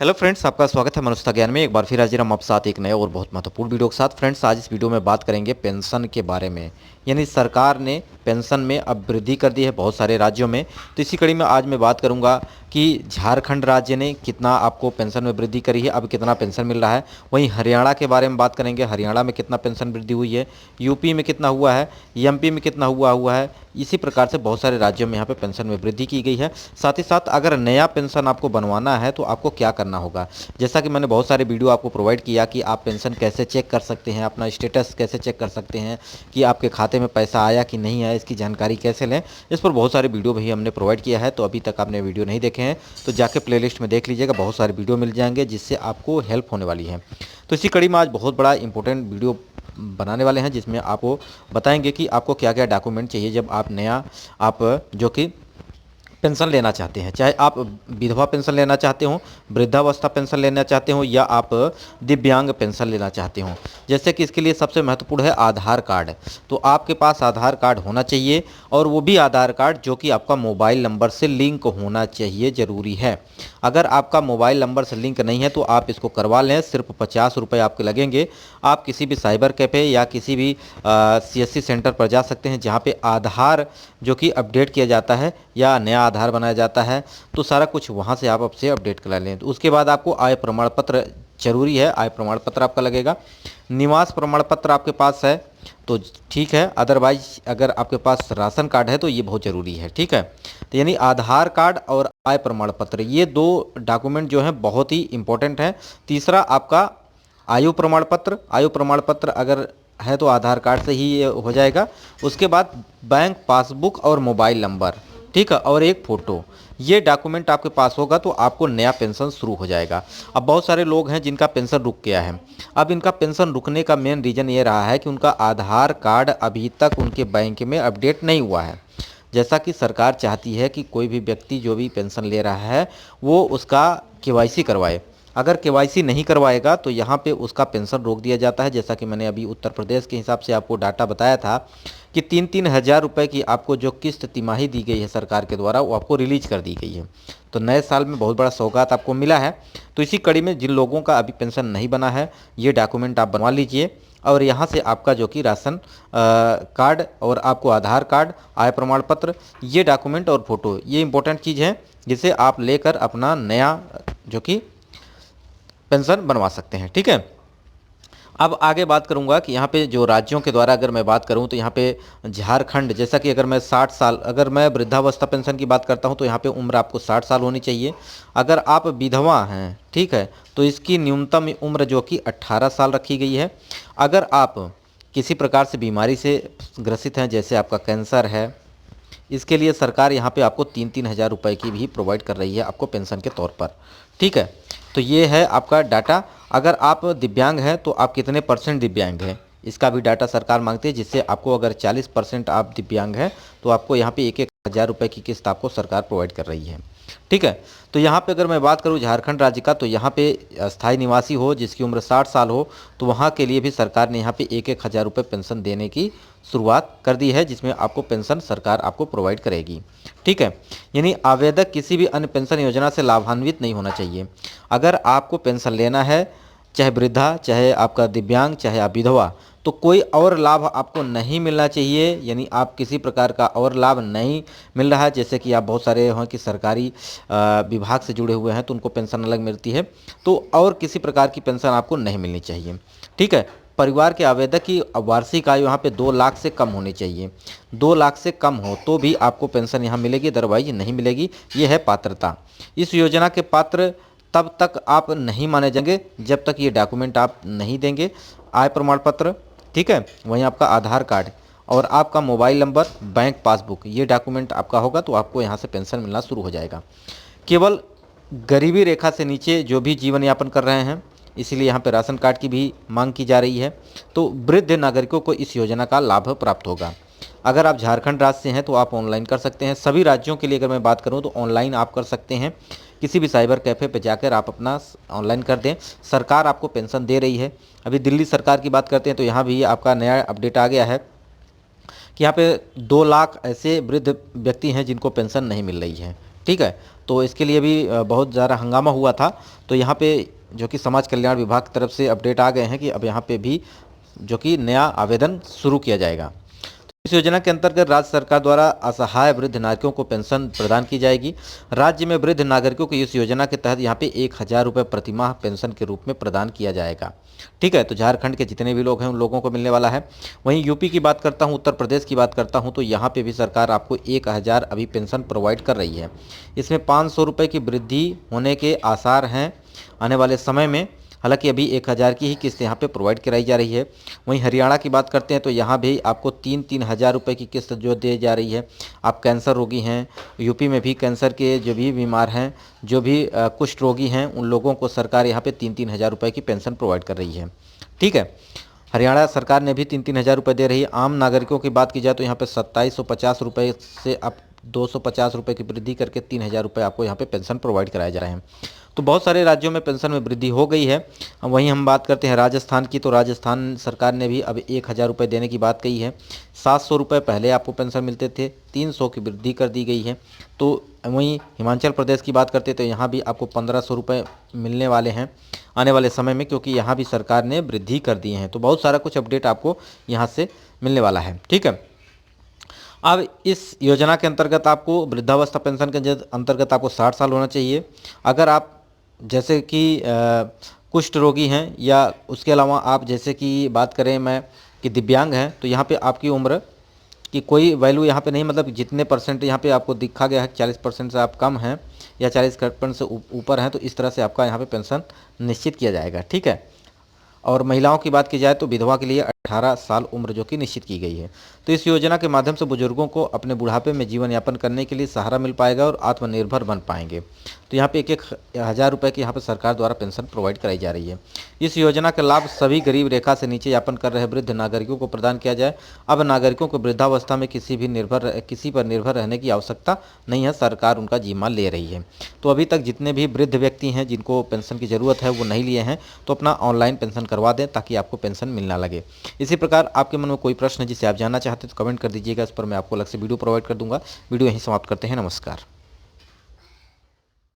Hello friends, आपका स्वागत है मनुष्यता ज्ञान में। एक बार फिर हाजिर हम आप साथ एक नए और बहुत महत्वपूर्ण वीडियो के साथ। फ्रेंड्स, आज इस वीडियो में बात करेंगे पेंशन के बारे में। यानी सरकार ने पेंशन में अब वृद्धि कर दी है बहुत सारे राज्यों में। तो इसी कड़ी में आज मैं बात करूंगा कि झारखंड राज्य ने कितना आपको पेंशन में वृद्धि करी है, अब कितना पेंशन मिल रहा है। वहीं हरियाणा के बारे में बात करेंगे, हरियाणा में कितना पेंशन वृद्धि हुई है, यूपी में कितना हुआ है, एमपी में कितना हुआ है। इसी प्रकार से बहुत सारे राज्यों में यहाँ पे पेंशन में वृद्धि की गई है। साथ ही साथ अगर नया पेंशन आपको बनवाना है तो आपको क्या करना होगा। जैसा कि मैंने बहुत सारे वीडियो आपको प्रोवाइड किया कि आप पेंशन कैसे चेक कर सकते हैं, अपना स्टेटस कैसे चेक कर सकते हैं, कि आपके खाते में पैसा आया कि नहीं आया, इसकी जानकारी कैसे लें। इस पर बहुत सारे वीडियो भी हमने प्रोवाइड किया है। तो अभी तक आपने वीडियो नहीं देखे हैं तो जाके प्लेलिस्ट में देख लीजिएगा, बहुत सारे वीडियो मिल जाएंगे जिससे आपको हेल्प होने वाली है। तो इसी कड़ी में आज बहुत बड़ा इंपॉर्टेंट वीडियो बनाने वाले हैं जिसमें आपको बताएंगे कि आपको क्या क्या डॉक्यूमेंट चाहिए जब आप नया आप जो कि पेंशन लेना चाहते हैं। चाहे आप विधवा पेंशन लेना चाहते हो, वृद्धावस्था पेंशन लेना चाहते हो, या आप दिव्यांग पेंशन लेना चाहते हो। जैसे कि इसके लिए सबसे महत्वपूर्ण है आधार कार्ड। तो आपके पास आधार कार्ड होना चाहिए, और वो भी आधार कार्ड जो कि आपका मोबाइल नंबर से लिंक होना चाहिए, ज़रूरी है। अगर आपका मोबाइल नंबर से लिंक नहीं है तो आप इसको करवा लें, सिर्फ 50 रुपये आपके लगेंगे। आप किसी भी साइबर कैफ़े या किसी भी CSC सेंटर पर जा सकते हैं जहाँ पे आधार जो कि अपडेट किया जाता है या नया आधार बनाया जाता है। तो सारा कुछ वहाँ से आप आपसे अपडेट करा लें। तो उसके बाद आपको आय प्रमाण पत्र जरूरी है, आय प्रमाण पत्र आपका लगेगा। निवास प्रमाण पत्र आपके पास है तो ठीक है, अदरवाइज अगर आपके पास राशन कार्ड है तो ये बहुत ज़रूरी है। ठीक है, तो यानी आधार कार्ड और आय प्रमाण पत्र, ये दो डॉक्यूमेंट जो हैं बहुत ही इंपॉर्टेंट हैं। तीसरा आपका आयु प्रमाण पत्र। आयु प्रमाण पत्र अगर है तो आधार कार्ड से ही ये हो जाएगा। उसके बाद बैंक पासबुक और मोबाइल नंबर, ठीक है, और एक फ़ोटो। ये डॉक्यूमेंट आपके पास होगा तो आपको नया पेंशन शुरू हो जाएगा। अब बहुत सारे लोग हैं जिनका पेंशन रुक गया है। अब इनका पेंशन रुकने का मेन रीज़न ये रहा है कि उनका आधार कार्ड अभी तक उनके बैंक में अपडेट नहीं हुआ है। जैसा कि सरकार चाहती है कि कोई भी व्यक्ति जो भी पेंशन ले रहा है वो उसका KYC करवाए। अगर KYC नहीं करवाएगा तो यहाँ पे उसका पेंशन रोक दिया जाता है। जैसा कि मैंने अभी उत्तर प्रदेश के हिसाब से आपको डाटा बताया था कि 3-3 हज़ार रुपये की आपको जो किस्त तिमाही दी गई है सरकार के द्वारा, वो आपको रिलीज कर दी गई है। तो नए साल में बहुत बड़ा सौगात आपको मिला है। तो इसी कड़ी में जिन लोगों का अभी पेंशन नहीं बना है, ये डॉक्यूमेंट आप बनवा लीजिए, और यहाँ से आपका जो कि राशन कार्ड और आपको आधार कार्ड, आय प्रमाण पत्र, ये डॉक्यूमेंट और फोटो, ये इंपॉर्टेंट चीज़ है जिसे आप लेकर अपना नया जो कि पेंशन बनवा सकते हैं। ठीक है, अब आगे बात करूंगा कि यहाँ पे जो राज्यों के द्वारा अगर मैं बात करूँ तो यहाँ पे झारखंड, जैसा कि अगर मैं 60 साल, अगर मैं वृद्धावस्था पेंशन की बात करता हूँ तो यहाँ पे उम्र आपको 60 साल होनी चाहिए। अगर आप विधवा हैं, ठीक है, तो इसकी न्यूनतम उम्र जो कि 18 साल रखी गई है। अगर आप किसी प्रकार से बीमारी से ग्रसित हैं, जैसे आपका कैंसर है, इसके लिए सरकार यहाँ पे आपको 3-3 हज़ार रुपये की भी प्रोवाइड कर रही है आपको पेंशन के तौर पर। ठीक है, तो ये है आपका डाटा। अगर आप दिव्यांग हैं तो आप कितने % दिव्यांग हैं, इसका भी डाटा सरकार मांगती है, जिससे आपको अगर 40% आप दिव्यांग हैं तो आपको यहाँ पे 1-1 हज़ार रुपये की किस्त आपको सरकार प्रोवाइड कर रही है। ठीक है, तो यहाँ पे अगर मैं बात करूँ झारखंड राज्य का, तो यहाँ पे स्थायी निवासी हो जिसकी उम्र 60 साल हो, तो वहाँ के लिए भी सरकार ने यहाँ पे 1-1 हज़ार रुपये पेंशन देने की शुरुआत कर दी है, जिसमें आपको पेंशन सरकार आपको प्रोवाइड करेगी। ठीक है, यानी आवेदक किसी भी अन्य पेंशन योजना से लाभान्वित नहीं होना चाहिए। अगर आपको पेंशन लेना है, चाहे वृद्धा, चाहे आपका दिव्यांग, चाहे आप विधवा, तो कोई और लाभ आपको नहीं मिलना चाहिए। यानी आप किसी प्रकार का और लाभ नहीं मिल रहा है, जैसे कि आप बहुत सारे हैं कि सरकारी विभाग से जुड़े हुए हैं तो उनको पेंशन अलग मिलती है, तो और किसी प्रकार की पेंशन आपको नहीं मिलनी चाहिए। ठीक है, परिवार के आवेदक की वार्षिक आयु यहाँ पे 2 लाख से कम होनी चाहिए। 2 लाख से कम हो तो भी आपको पेंशन यहाँ मिलेगी, अदरवाइज नहीं मिलेगी। ये है पात्रता। इस योजना के पात्र तब तक आप नहीं माने जाएंगे जब तक ये डॉक्यूमेंट आप नहीं देंगे। आय प्रमाण पत्र, ठीक है, वहीं आपका आधार कार्ड और आपका मोबाइल नंबर, बैंक पासबुक, ये डॉक्यूमेंट आपका होगा तो आपको यहाँ से पेंशन मिलना शुरू हो जाएगा। केवल गरीबी रेखा से नीचे जो भी जीवन यापन कर रहे हैं, इसीलिए यहाँ पे राशन कार्ड की भी मांग की जा रही है, तो वृद्ध नागरिकों को इस योजना का लाभ प्राप्त होगा। अगर आप झारखंड राज्य से हैं तो आप ऑनलाइन कर सकते हैं। सभी राज्यों के लिए अगर मैं बात करूं तो ऑनलाइन आप कर सकते हैं। किसी भी साइबर कैफ़े पे जाकर आप अपना ऑनलाइन कर दें, सरकार आपको पेंशन दे रही है। अभी दिल्ली सरकार की बात करते हैं तो यहाँ भी आपका नया अपडेट आ गया है कि यहाँ पे 2 लाख ऐसे वृद्ध व्यक्ति हैं जिनको पेंशन नहीं मिल रही है। ठीक है। तो इसके लिए भी बहुत ज़्यादा हंगामा हुआ था। तो यहाँ पे जो कि समाज कल्याण विभाग की तरफ से अपडेट आ गए हैं कि अब यहाँ पे भी जो कि नया आवेदन शुरू किया जाएगा। इस योजना के अंतर्गत राज्य सरकार द्वारा असहाय वृद्ध नागरिकों को पेंशन प्रदान की जाएगी। राज्य में वृद्ध नागरिकों को इस योजना के तहत यहाँ पे 1,000 रुपये प्रतिमाह पेंशन के रूप में प्रदान किया जाएगा। ठीक है, तो झारखंड के जितने भी लोग हैं उन लोगों को मिलने वाला है। वहीं यूपी की बात करता हूँ, उत्तर प्रदेश की बात करता हूँ, तो यहाँ पे भी सरकार आपको 1,000 अभी पेंशन प्रोवाइड कर रही है। इसमें 500 रुपये की वृद्धि होने के आसार हैं आने वाले समय में। हालांकि अभी 1,000 की ही किस्त यहाँ पे प्रोवाइड कराई जा रही है। वहीं हरियाणा की बात करते हैं तो यहाँ भी आपको 3-3 हज़ार रुपये की किस्त जो दी जा रही है। आप कैंसर रोगी हैं, यूपी में भी कैंसर के जो भी बीमार हैं, जो भी कुष्ठ रोगी हैं, उन लोगों को सरकार यहाँ पे 3-3 हज़ार रुपये की पेंशन प्रोवाइड कर रही है। ठीक है, हरियाणा सरकार ने भी 3-3 हज़ार रुपये दे रही है। आम नागरिकों की बात की जाए तो यहाँ पे 2,750 रुपये से अब 250 रुपये की वृद्धि करके 3,000 रुपये आपको यहाँ पे पेंशन प्रोवाइड कराए जा रहे हैं। तो बहुत सारे राज्यों में पेंशन में वृद्धि हो गई है। वहीं हम बात करते हैं राजस्थान की, तो राजस्थान सरकार ने भी अब 1,000 रुपये देने की बात कही है। 700 रुपये पहले आपको पेंशन मिलते थे, 300 की वृद्धि कर दी गई है। तो वहीं हिमाचल प्रदेश की बात करते हैं तो यहाँ भी आपको 1,500 रुपये मिलने वाले हैं आने वाले समय में, क्योंकि यहाँ भी सरकार ने वृद्धि कर दी है। तो बहुत सारा कुछ अपडेट आपको यहाँ से मिलने वाला है। ठीक है, अब इस योजना के अंतर्गत आपको वृद्धावस्था पेंशन के अंतर्गत आपको 60 साल होना चाहिए। अगर आप जैसे कि कुष्ठ रोगी हैं या उसके अलावा आप जैसे कि बात करें मैं कि दिव्यांग हैं, तो यहाँ पे आपकी उम्र की कोई वैल्यू यहाँ पे नहीं, मतलब जितने परसेंट यहाँ पे आपको दिखा गया है 40% से आप कम हैं या 40% से ऊपर हैं, तो इस तरह से आपका यहाँ पे पेंशन निश्चित किया जाएगा। ठीक है, और महिलाओं की बात की जाए तो विधवा के लिए 18 साल उम्र जो कि निश्चित की गई है। तो इस योजना के माध्यम से बुजुर्गों को अपने बुढ़ापे में जीवन यापन करने के लिए सहारा मिल पाएगा और आत्मनिर्भर बन पाएंगे। तो यहाँ पे 1-1 हज़ार रुपये की यहाँ पे सरकार द्वारा पेंशन प्रोवाइड कराई जा रही है। इस योजना का लाभ सभी गरीब रेखा से नीचे यापन कर रहे वृद्ध नागरिकों को प्रदान किया जाए। अब नागरिकों को वृद्धावस्था में किसी पर निर्भर रहने की आवश्यकता नहीं है, सरकार उनका जीवन ले रही है। तो अभी तक जितने भी वृद्ध व्यक्ति हैं जिनको पेंशन की ज़रूरत है वो नहीं लिए हैं, तो अपना ऑनलाइन पेंशन करवा दें ताकि आपको पेंशन मिलना लगे। इसी प्रकार आपके मन में कोई प्रश्न है जिसे आप जानना चाहते हैं तो कमेंट कर दीजिएगा, इस पर मैं आपको अलग से वीडियो प्रोवाइड कर दूंगा। वीडियो यहीं समाप्त करते हैं। नमस्कार।